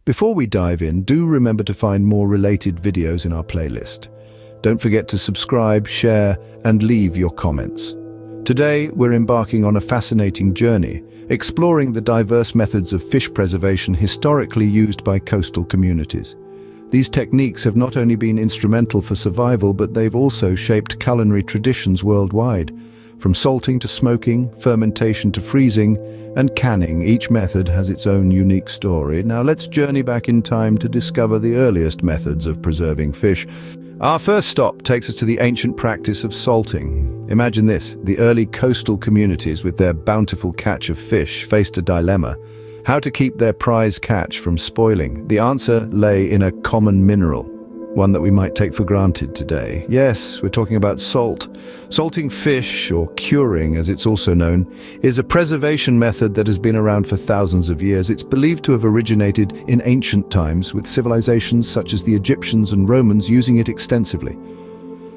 Before we dive in, do remember to find more related videos in our playlist. Don't forget to subscribe, share, and leave your comments. Today, we're embarking on a fascinating journey, exploring the diverse methods of fish preservation historically used by coastal communities. These techniques have not only been instrumental for survival, but they've also shaped culinary traditions worldwide. From salting to smoking, fermentation to freezing, and canning, each method has its own unique story. Now let's journey back in time to discover the earliest methods of preserving fish. Our first stop takes us to the ancient practice of salting. Imagine this: the early coastal communities with their bountiful catch of fish faced a dilemma: how to keep their prize catch from spoiling. The answer lay in a common mineral, one that we might take for granted today. Yes, we're talking about salt. Salting fish, or curing as it's also known, is a preservation method that has been around for thousands of years. It's believed to have originated in ancient times, with civilizations such as the Egyptians and Romans using it extensively.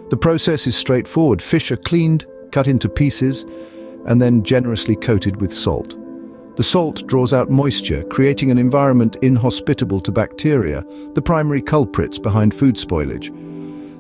The process is straightforward. Fish are cleaned, cut into pieces, and then generously coated with salt. The salt draws out moisture, creating an environment inhospitable to bacteria, the primary culprits behind food spoilage.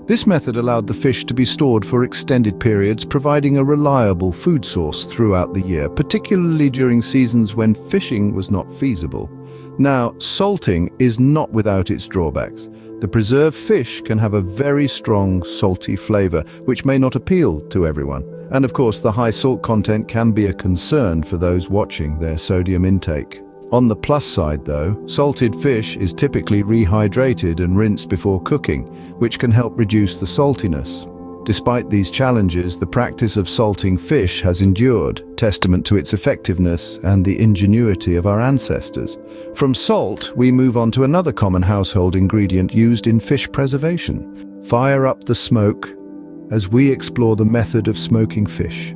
This method allowed the fish to be stored for extended periods, providing a reliable food source throughout the year, particularly during seasons when fishing was not feasible. Now, salting is not without its drawbacks. The preserved fish can have a very strong, salty flavor, which may not appeal to everyone. And of course, the high salt content can be a concern for those watching their sodium intake. On the plus side though, salted fish is typically rehydrated and rinsed before cooking, which can help reduce the saltiness. Despite these challenges, the practice of salting fish has endured, testament to its effectiveness and the ingenuity of our ancestors. From salt, we move on to another common household ingredient used in fish preservation: fire up the smoke, as we explore the method of smoking fish.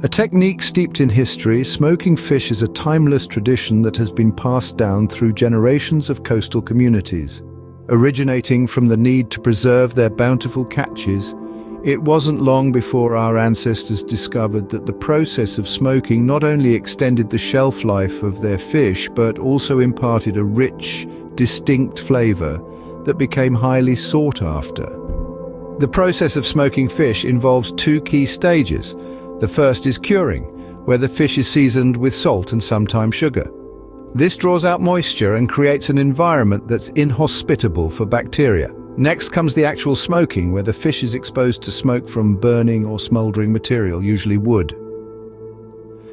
A technique steeped in history, smoking fish is a timeless tradition that has been passed down through generations of coastal communities. Originating from the need to preserve their bountiful catches, it wasn't long before our ancestors discovered that the process of smoking not only extended the shelf life of their fish, but also imparted a rich, distinct flavor that became highly sought after. The process of smoking fish involves two key stages. The first is curing, where the fish is seasoned with salt and sometimes sugar. This draws out moisture and creates an environment that's inhospitable for bacteria. Next comes the actual smoking, where the fish is exposed to smoke from burning or smoldering material, usually wood.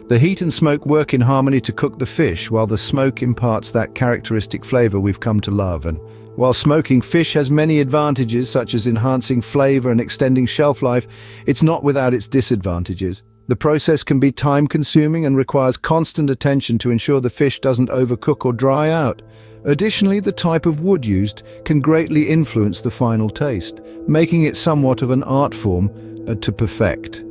The heat and smoke work in harmony to cook the fish, while the smoke imparts that characteristic flavor we've come to love. And while smoking fish has many advantages, such as enhancing flavor and extending shelf life, it's not without its disadvantages. The process can be time-consuming and requires constant attention to ensure the fish doesn't overcook or dry out. Additionally, the type of wood used can greatly influence the final taste, making it somewhat of an art form to perfect.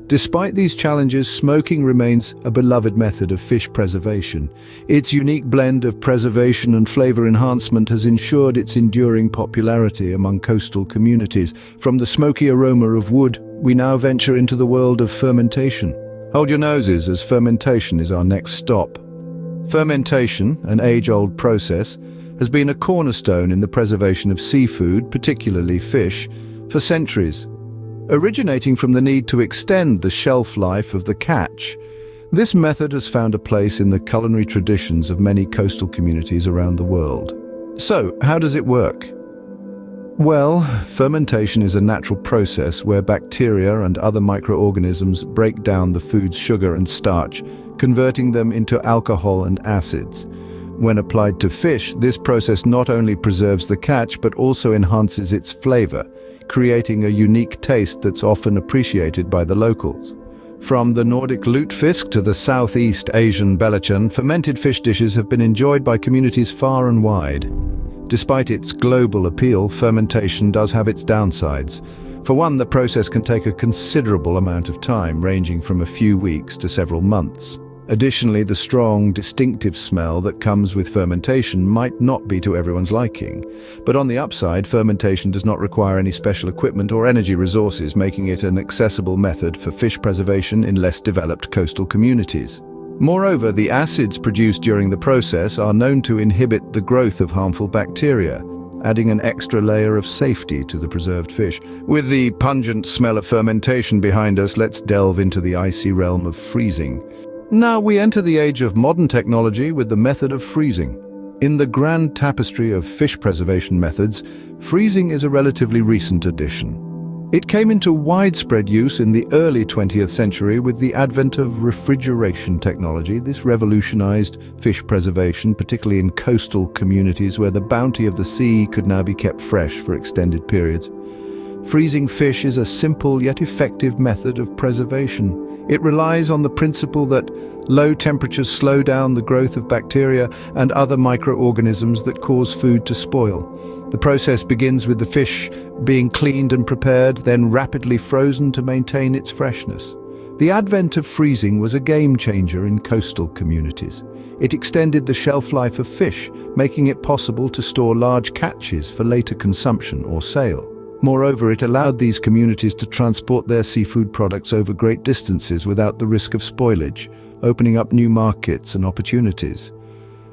Despite these challenges, smoking remains a beloved method of fish preservation. Its unique blend of preservation and flavor enhancement has ensured its enduring popularity among coastal communities. From the smoky aroma of wood, we now venture into the world of fermentation. Hold your noses, as fermentation is our next stop. Fermentation, an age-old process, has been a cornerstone in the preservation of seafood, particularly fish, for centuries. Originating from the need to extend the shelf life of the catch, this method has found a place in the culinary traditions of many coastal communities around the world. So, how does it work? Well, fermentation is a natural process where bacteria and other microorganisms break down the food's sugar and starch, converting them into alcohol and acids. When applied to fish, this process not only preserves the catch but also enhances its flavor, creating a unique taste that's often appreciated by the locals. From the Nordic lutefisk to the Southeast Asian bellichan, fermented fish dishes have been enjoyed by communities far and wide. Despite its global appeal, fermentation does have its downsides. For one, the process can take a considerable amount of time, ranging from a few weeks to several months. Additionally, the strong, distinctive smell that comes with fermentation might not be to everyone's liking. But on the upside, fermentation does not require any special equipment or energy resources, making it an accessible method for fish preservation in less developed coastal communities. Moreover, the acids produced during the process are known to inhibit the growth of harmful bacteria, adding an extra layer of safety to the preserved fish. With the pungent smell of fermentation behind us, let's delve into the icy realm of freezing. Now we enter the age of modern technology with the method of freezing. In the grand tapestry of fish preservation methods, freezing is a relatively recent addition. It came into widespread use in the early 20th century with the advent of refrigeration technology. This revolutionized fish preservation, particularly in coastal communities where the bounty of the sea could now be kept fresh for extended periods. Freezing fish is a simple yet effective method of preservation. It relies on the principle that low temperatures slow down the growth of bacteria and other microorganisms that cause food to spoil. The process begins with the fish being cleaned and prepared, then rapidly frozen to maintain its freshness. The advent of freezing was a game changer in coastal communities. It extended the shelf life of fish, making it possible to store large catches for later consumption or sale. Moreover, it allowed these communities to transport their seafood products over great distances without the risk of spoilage, opening up new markets and opportunities.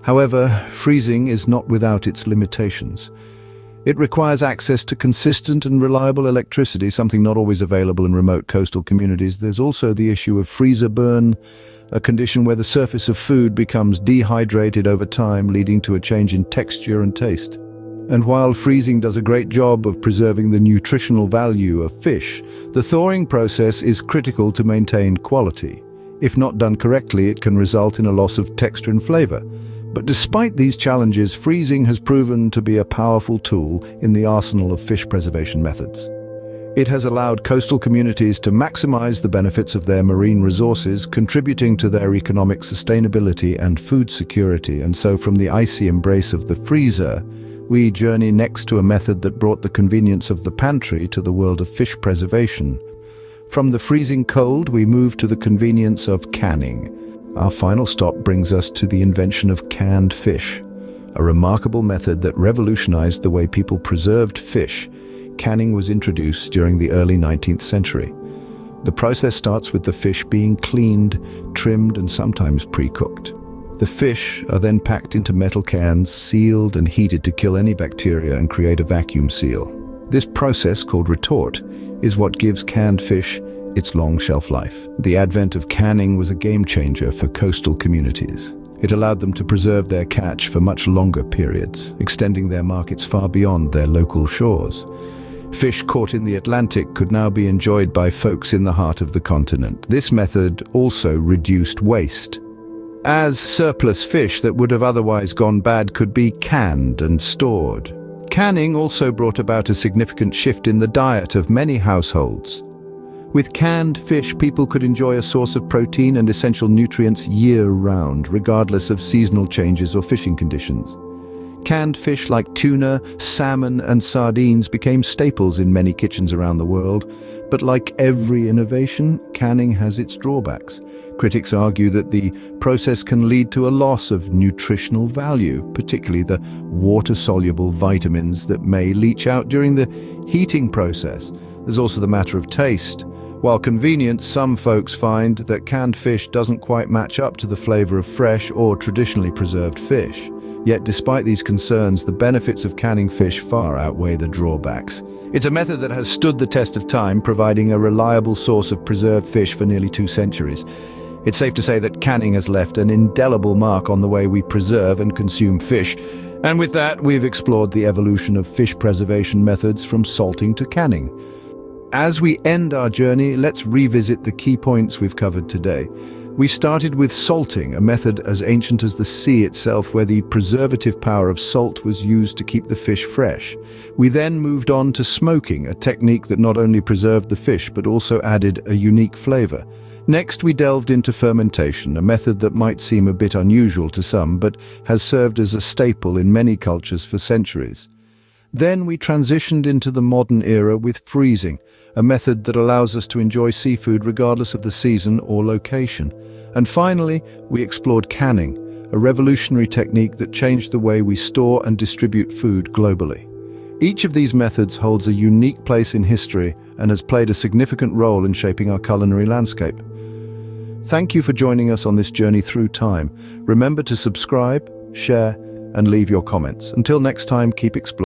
However, freezing is not without its limitations. It requires access to consistent and reliable electricity, something not always available in remote coastal communities. There's also the issue of freezer burn, a condition where the surface of food becomes dehydrated over time, leading to a change in texture and taste. And while freezing does a great job of preserving the nutritional value of fish, the thawing process is critical to maintain quality. If not done correctly, it can result in a loss of texture and flavor. But despite these challenges, freezing has proven to be a powerful tool in the arsenal of fish preservation methods. It has allowed coastal communities to maximize the benefits of their marine resources, contributing to their economic sustainability and food security. And so from the icy embrace of the freezer, we journey next to a method that brought the convenience of the pantry to the world of fish preservation. From the freezing cold, we move to the convenience of canning. Our final stop brings us to the invention of canned fish, a remarkable method that revolutionized the way people preserved fish. Canning was introduced during the early 19th century. The process starts with the fish being cleaned, trimmed, and sometimes pre-cooked. The fish are then packed into metal cans, sealed and heated to kill any bacteria and create a vacuum seal. This process, called retort, is what gives canned fish its long shelf life. The advent of canning was a game changer for coastal communities. It allowed them to preserve their catch for much longer periods, extending their markets far beyond their local shores. Fish caught in the Atlantic could now be enjoyed by folks in the heart of the continent. This method also reduced waste, as surplus fish that would have otherwise gone bad could be canned and stored. Canning also brought about a significant shift in the diet of many households. With canned fish, people could enjoy a source of protein and essential nutrients year-round, regardless of seasonal changes or fishing conditions. Canned fish like tuna, salmon, and sardines became staples in many kitchens around the world. But like every innovation, canning has its drawbacks. Critics argue that the process can lead to a loss of nutritional value, particularly the water-soluble vitamins that may leach out during the heating process. There's also the matter of taste. While convenient, some folks find that canned fish doesn't quite match up to the flavor of fresh or traditionally preserved fish. Yet despite these concerns, the benefits of canning fish far outweigh the drawbacks. It's a method that has stood the test of time, providing a reliable source of preserved fish for nearly 2 centuries. It's safe to say that canning has left an indelible mark on the way we preserve and consume fish. And with that, we've explored the evolution of fish preservation methods from salting to canning. As we end our journey, let's revisit the key points we've covered today. We started with salting, a method as ancient as the sea itself, where the preservative power of salt was used to keep the fish fresh. We then moved on to smoking, a technique that not only preserved the fish but also added a unique flavor. Next, we delved into fermentation, a method that might seem a bit unusual to some, but has served as a staple in many cultures for centuries. Then we transitioned into the modern era with freezing, a method that allows us to enjoy seafood regardless of the season or location. And finally, we explored canning, a revolutionary technique that changed the way we store and distribute food globally. Each of these methods holds a unique place in history and has played a significant role in shaping our culinary landscape. Thank you for joining us on this journey through time. Remember to subscribe, share, and leave your comments. Until next time, keep exploring.